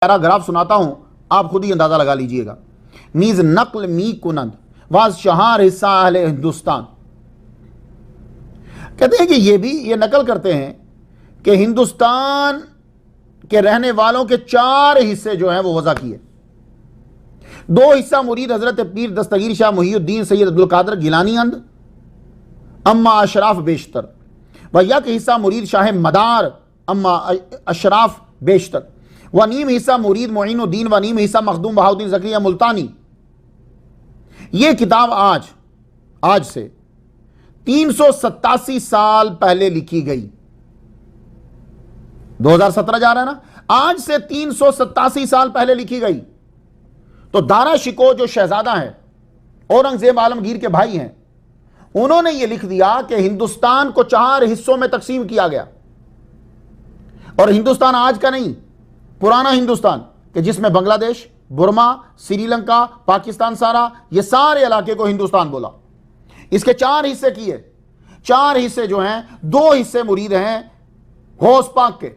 Paragraph سناتا ہوں، آپ خود ہی اندازہ لگا لیجئے گا۔ نیز نقل می کنند واز چہار حصہ اہل ہندوستان، کہتے ہیں کہ یہ نقل کرتے ہیں کہ ہندوستان کے رہنے والوں کے 4 حصے جو ہیں وہ وضع کیے۔ 2 حصہ مرید حضرت پیر دستگیر شاہ محی الدین سید عبدالقادر گیلانی اند اما اشراف بیشتر، و یک حصہ مرید شاہ مدار اما اشراف بیشتر، و نیم حصہ مرید معین الدین، و نیم حصہ مخدوم بہاؤدین زکریا ملتانی۔ یہ کتاب آج سے 387 سال پہلے لکھی گئی۔ 2017 جا رہا ہے نا، آج سے 387 سال پہلے لکھی گئی۔ تو دارا شکوہ جو شہزادہ ہیں، اورنگزیب عالمگیر کے بھائی ہیں، انہوں نے یہ لکھ دیا کہ ہندوستان کو 4 حصوں میں تقسیم کیا گیا، اور ہندوستان آج کا نہیں، پرانا ہندوستان، کہ جس میں بنگلہ دیش، برما، سری لنکا، پاکستان سارا، یہ سارے علاقے کو ہندوستان بولا۔ اس کے 4 حصے کیے۔ 4 حصے جو ہیں، 2 حصے مرید ہیں غوث پاک کے،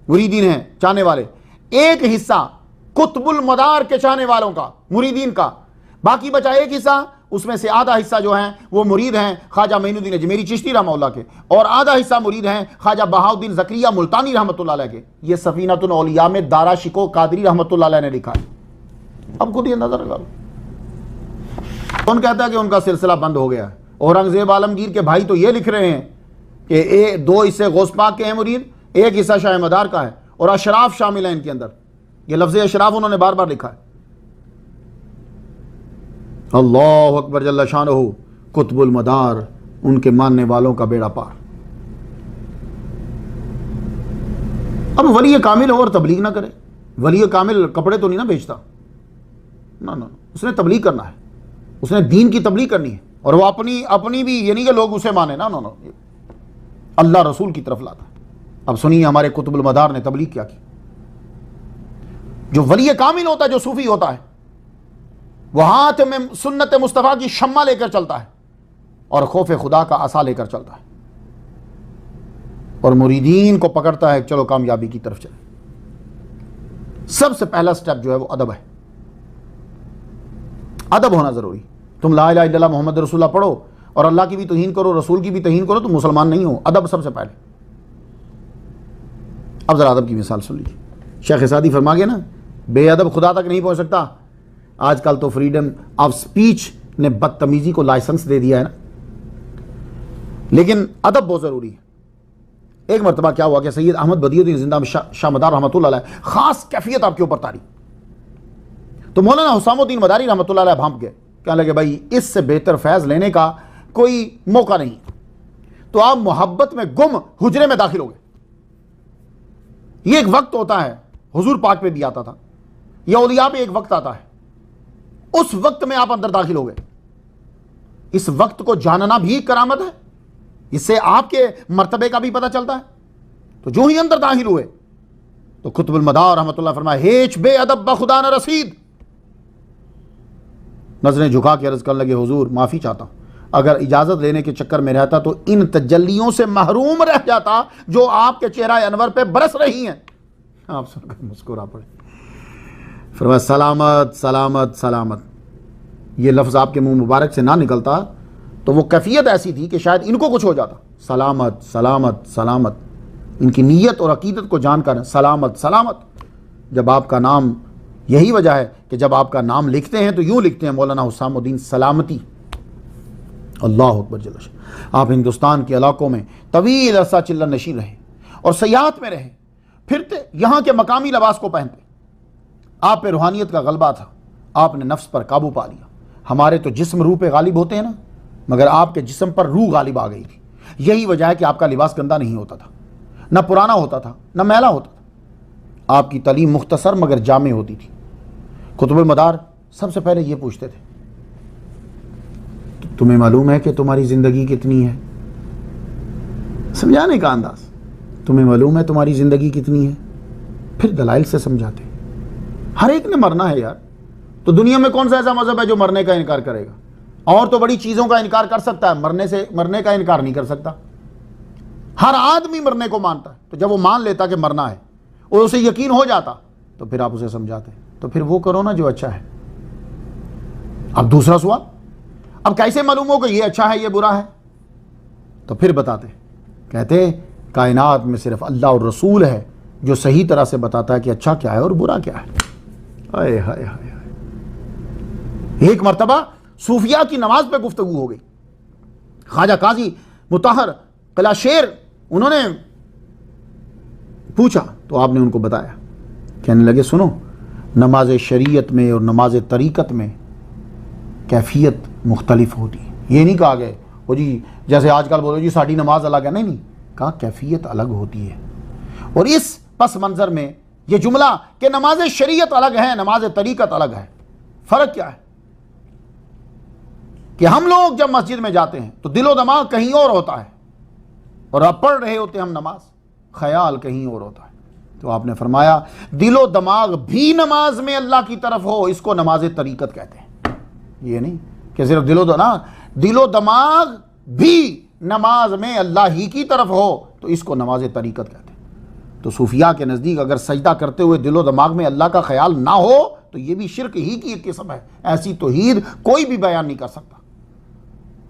مریدین ہیں چاہنے والے، 1 حصہ قطب المدار کے چاہنے والوں کا، مریدین کا، باقی بچا 1 حصہ، اس میں سے آدھا حصہ جو ہیں وہ مرید ہیں خواجہ معین الدین اجمیری چشتی رحمہ اللہ کے، اور آدھا حصہ مرید ہیں خواجہ بہاؤدین زکریا ملتانی رحمۃ اللہ علیہ کے۔ یہ سفینۃ الاولیاء میں دارا شکوہ قادری رحمۃ اللہ علیہ نے لکھا ہے۔ اب خود ہی اندازہ لگا لو۔ کون کہتا ہے کہ ان کا سلسلہ بند ہو گیا ہے؟ اورنگزیب عالمگیر کے بھائی تو یہ لکھ رہے ہیں کہ 2 حصے غوث پاک کے ہیں مرید، 1 حصہ شاہ مدار کا ہے، اور اشراف شامل ہیں ان کے اندر۔ یہ لفظ اشراف انہوں نے بار بار لکھا ہے۔ اللہ اکبر جل شانہ، قطب المدار، ان کے ماننے والوں کا بیڑا پار۔ اب ولی کامل ہو اور تبلیغ نہ کرے، ولی کامل کپڑے تو نہیں نہ بیچتا، نہ اس نے تبلیغ کرنا ہے، اس نے دین کی تبلیغ کرنی ہے، اور وہ اپنی بھی یہ نہیں کہ لوگ اسے مانے، نہ اللہ رسول کی طرف لاتا ہے۔ اب سنیے ہمارے قطب المدار نے تبلیغ کیا کی۔ جو ولی کامل ہوتا ہے، جو صوفی ہوتا ہے، وہ ہاتھ میں سنت مصطفیٰ کی شمع لے کر چلتا ہے، اور خوف خدا کا عصا لے کر چلتا ہے، اور مریدین کو پکڑتا ہے چلو کامیابی کی طرف چلے۔ سب سے پہلا سٹیپ جو ہے وہ ادب ہے۔ ادب ہونا ضروری۔ تم لا الہ الا اللہ محمد رسول اللہ پڑھو اور اللہ کی بھی توہین کرو، رسول کی بھی توہین کرو، تو مسلمان نہیں ہو۔ ادب سب سے پہلے۔ اب ذرا ادب کی مثال سن لیجیے۔ شیخ سعدی فرما گئے نا، بے ادب خدا تک نہیں پہنچ سکتا۔ آج کل تو فریڈم آف سپیچ نے بدتمیزی کو لائسنس دے دیا ہے نا، لیکن ادب بہت ضروری ہے۔ ایک مرتبہ کیا ہوا کہ سید احمد بدیع الدین زندہ شاہ مدار رحمۃ اللہ علیہ خاص کیفیت آپ کے اوپر تاری، تو مولانا حسام الدین مداری رحمۃ اللہ علیہ بھانپ گئے، کہنے لگے بھائی اس سے بہتر فیض لینے کا کوئی موقع نہیں، تو آپ محبت میں گم حجرے میں داخل ہو گئے۔ یہ ایک وقت ہوتا ہے، حضور پاک پہ بھی آتا تھا، یا اولیاء پہ ایک وقت آتا ہے، اس وقت میں آپ اندر داخل ہو گئے۔ اس وقت کو جاننا بھی کرامت ہے، اس سے آپ کے مرتبے کا بھی پتہ چلتا ہے۔ تو جو ہی اندر داخل ہوئے تو قطب المدار رحمۃ اللہ فرمایا، ہیچ بے ادب بخدا نہ رسید۔ نظریں جھکا کے عرض کرنے لگے، حضور معافی چاہتا ہوں، اگر اجازت لینے کے چکر میں رہتا تو ان تجلیوں سے محروم رہ جاتا جو آپ کے چہرہ انور پہ برس رہی ہیں۔ آپ سن کر مسکرا پڑے، فرمایا سلامت سلامت سلامت۔ یہ لفظ آپ کے منہ مبارک سے نہ نکلتا تو وہ کیفیت ایسی تھی کہ شاید ان کو کچھ ہو جاتا۔ سلامت سلامت سلامت، ان کی نیت اور عقیدت کو جان کر سلامت سلامت۔ جب آپ کا نام، یہی وجہ ہے کہ جب آپ کا نام لکھتے ہیں تو یوں لکھتے ہیں مولانا حسام الدین سلامتی۔ اللہ اکبر جل شانہ۔ آپ ہندوستان کے علاقوں میں طویل عرصہ چلن نشین رہے اور سیاحت میں رہے، پھرتے، یہاں کے مقامی لباس کو پہنتے۔ آپ پہ روحانیت کا غلبہ تھا، آپ نے نفس پر قابو پا لیا۔ ہمارے تو جسم روح پہ غالب ہوتے ہیں نا، مگر آپ کے جسم پر روح غالب آ گئی تھی۔ یہی وجہ ہے کہ آپ کا لباس گندا نہیں ہوتا تھا، نہ پرانا ہوتا تھا، نہ میلا ہوتا تھا۔ آپ کی تعلیم مختصر مگر جامع ہوتی تھی۔ قطب المدار سب سے پہلے یہ پوچھتے تھے، تمہیں معلوم ہے کہ تمہاری زندگی کتنی ہے؟ سمجھانے کا انداز، تمہیں معلوم ہے تمہاری زندگی کتنی ہے؟ پھر دلائل سے سمجھاتے۔ ہر ایک نے مرنا ہے یار، تو دنیا میں کون سا ایسا مذہب ہے جو مرنے کا انکار کرے گا؟ اور تو بڑی چیزوں کا انکار کر سکتا ہے، مرنے کا انکار نہیں کر سکتا۔ ہر آدمی مرنے کو مانتا ہے، تو جب وہ مان لیتا کہ مرنا ہے اور اسے یقین ہو جاتا تو پھر آپ اسے سمجھاتے تو پھر وہ کرو نا جو اچھا ہے. اب دوسرا سوال, اب کیسے معلوم ہو کہ یہ اچھا ہے یہ برا ہے؟ تو پھر بتاتے, کہتے کائنات میں صرف اللہ اور رسول ہے جو صحیح طرح سے بتاتا ہے کہ اچھا کیا ہے اور برا کیا ہے. ہائے ہائے ہائے. ایک مرتبہ صوفیاء کی نماز پہ گفتگو ہو گئی. خواجہ قاضی مطہر قلعہ شیر انہوں نے پوچھا تو آپ نے ان کو بتایا. کہنے لگے سنو, نماز شریعت میں اور نماز طریقت میں کیفیت مختلف ہوتی ہے. یہ نہیں کہا گئے وہ جی جیسے آج کل بولو جی ساڑھی نماز الگ ہے, نہیں, کہا کیفیت الگ ہوتی ہے. اور اس پس منظر میں یہ جملہ کہ نماز شریعت الگ ہے نماز طریقت الگ ہے, فرق کیا ہے؟ کہ ہم لوگ جب مسجد میں جاتے ہیں تو دل و دماغ کہیں اور ہوتا ہے, اور اب پڑھ رہے ہوتے ہیں ہم نماز, خیال کہیں اور ہوتا ہے. تو آپ نے فرمایا دل و دماغ بھی نماز میں اللہ کی طرف ہو, اس کو نماز طریقت کہتے ہیں. یہ نہیں کہ صرف دل و دماغ بھی نماز میں اللہ ہی کی طرف ہو تو اس کو نماز طریقت کہتے ہیں. تو صوفیاء کے نزدیک اگر سجدہ کرتے ہوئے دل و دماغ میں اللہ کا خیال نہ ہو تو یہ بھی شرک ہی کی ایک قسم ہے. ایسی توحید کوئی بھی بیان نہیں کر سکتا.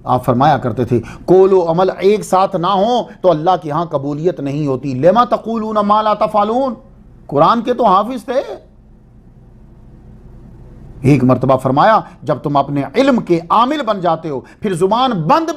آپ فرمایا کرتے تھے قول و عمل ایک ساتھ نہ ہو تو اللہ کے ہاں قبولیت نہیں ہوتی. لما تقولون ما لا تفعلون, قرآن کے تو حافظ تھے. ایک مرتبہ فرمایا جب تم اپنے علم کے عامل بن جاتے ہو پھر زبان بند